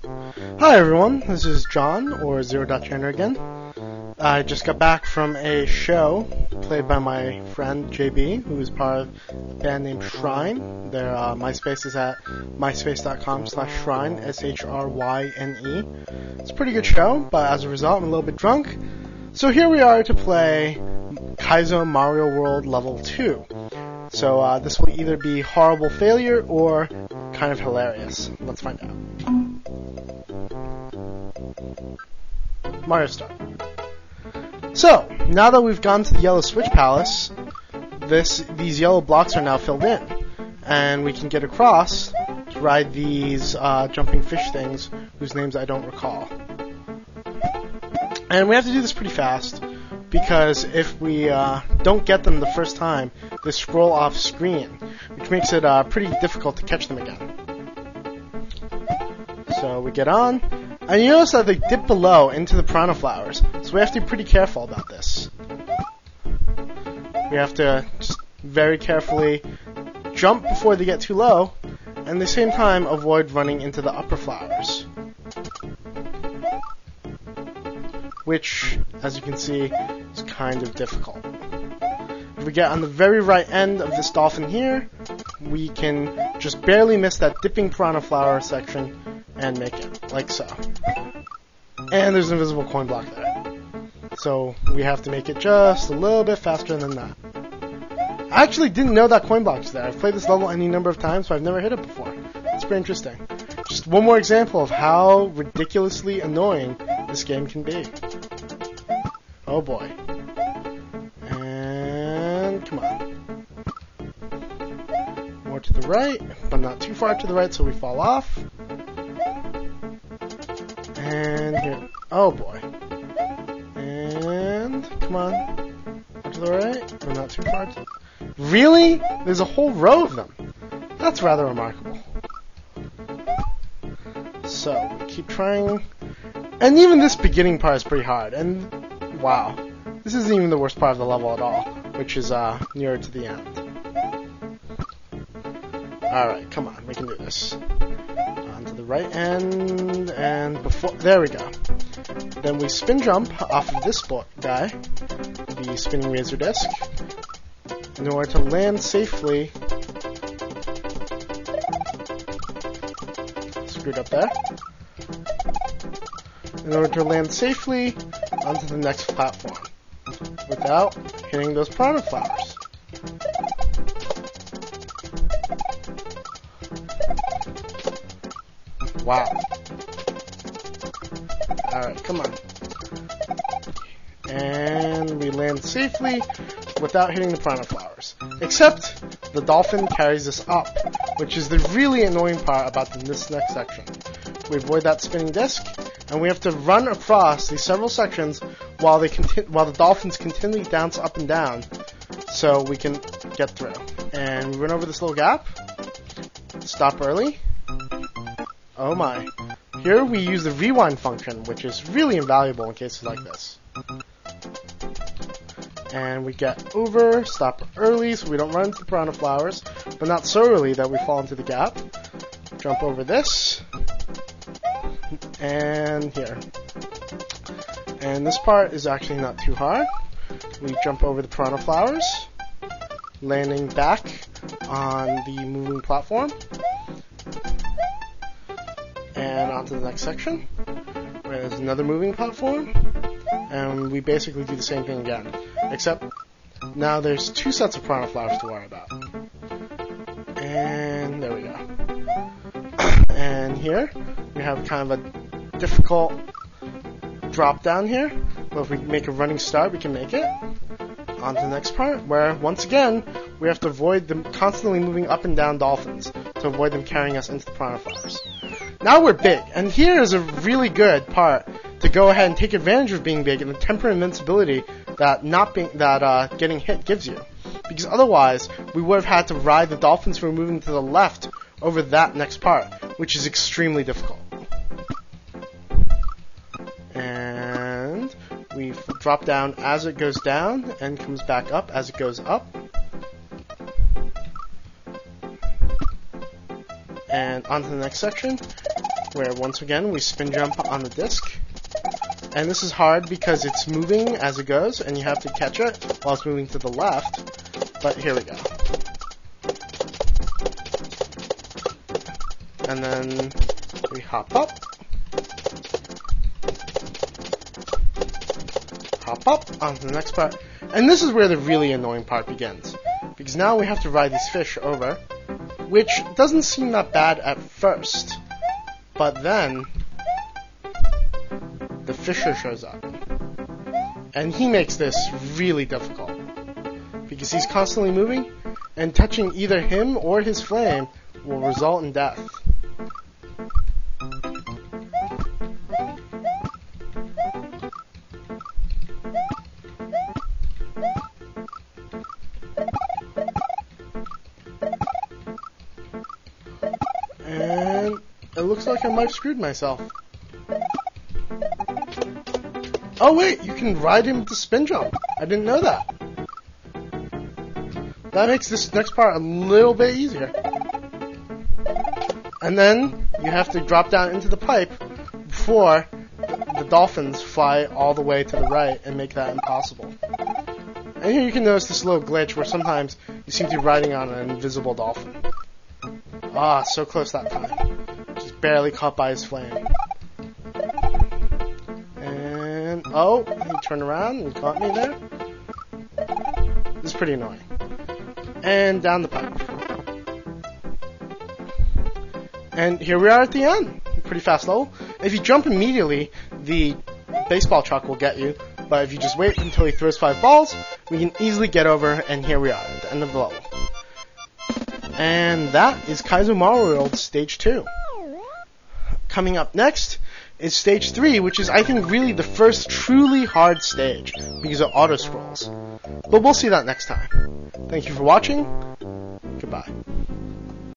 Hi everyone, this is John, or zerodotjander again. I just got back from a show played by my friend JB, who is part of a band named Shrine. Their MySpace is at myspace.com/shrine, SHRYNE. It's a pretty good show, but as a result I'm a little bit drunk. So here we are to play Kaizo Mario World Level 2. So this will either be horrible failure or kind of hilarious. Let's find out. Mario Start. So, now that we've gone to the Yellow Switch Palace, these yellow blocks are now filled in, and we can get across to ride these jumping fish things whose names I don't recall. And we have to do this pretty fast, because if we don't get them the first time, they scroll off screen, which makes it pretty difficult to catch them again. So we get on, and you notice that they dip below into the piranha flowers, so we have to be pretty careful about this. We have to just very carefully jump before they get too low, and at the same time avoid running into the upper flowers. Which, as you can see, is kind of difficult. If we get on the very right end of this dolphin here, we can just barely miss that dipping piranha flower section and make it, like so. And there's an invisible coin block there. So we have to make it just a little bit faster than that. I actually didn't know that coin block was there. I've played this level any number of times, but I've never hit it before. It's pretty interesting. Just one more example of how ridiculously annoying this game can be. Oh boy. And come on. More to the right, but not too far to the right so we fall off. And here. Oh boy. And come on. More to the right, but not too far to... Really? There's a whole row of them. That's rather remarkable. So, we keep trying. And even this beginning part is pretty hard. And wow. This isn't even the worst part of the level at all, which is nearer to the end. Alright, come on, we can do this. On to the right end, and before... There we go. Then we spin jump off of this guy, the spinning razor disc, in order to land safely. Screwed up there. In order to land safely onto the next platform without hitting those piranha flowers. Wow. Alright, come on. And we land safely without hitting the piranha flowers. Except the dolphin carries us up, which is the really annoying part about this next section. We avoid that spinning disc, and we have to run across these several sections while the dolphins continually bounce up and down, so we can get through. And we run over this little gap. Stop early. Oh my. Here we use the rewind function, which is really invaluable in cases like this. And we get over, stop early so we don't run into the piranha flowers, but not so early that we fall into the gap. Jump over this. And here. And this part is actually not too hard. We jump over the piranha flowers, landing back on the moving platform. And onto the next section, where there's another moving platform. And we basically do the same thing again. Except now there's two sets of piranha flowers to worry about. And there we go. And here we have kind of a difficult drop down here, but if we make a running start we can make it. On to the next part, where once again we have to avoid the constantly moving up and down dolphins to avoid them carrying us into the piranha flowers. Now we're big, and here is a really good part to go ahead and take advantage of being big and the temporary invincibility that getting hit gives you. Because otherwise we would have had to ride the dolphins who are moving to the left over that next part, which is extremely difficult. And we drop down as it goes down and comes back up as it goes up. And on to the next section, where once again we spin jump on the disc. And this is hard because it's moving as it goes, and you have to catch it while it's moving to the left. But here we go. And then we hop up. Hop up onto the next part. And this is where the really annoying part begins. Because now we have to ride these fish over, which doesn't seem that bad at first. But then the fisher shows up. And he makes this really difficult. Because he's constantly moving, and touching either him or his flame will result in death. And it looks like I might have screwed myself. Oh wait, you can ride him to spin jump. I didn't know that. That makes this next part a little bit easier. And then you have to drop down into the pipe before the dolphins fly all the way to the right and make that impossible. And here you can notice this little glitch where sometimes you seem to be riding on an invisible dolphin. Ah, so close that time. Just barely caught by his flame. And, oh, he turned around and caught me there. This is pretty annoying. And down the pipe. And here we are at the end. Pretty fast level. If you jump immediately, the baseball truck will get you. But if you just wait until he throws 5 balls, we can easily get over, and here we are at the end of the level. And that is Kaizo Mario World Stage 2. Coming up next is Stage 3, which is, I think, really the first truly hard stage, because it auto-scrolls. But we'll see that next time. Thank you for watching. Goodbye.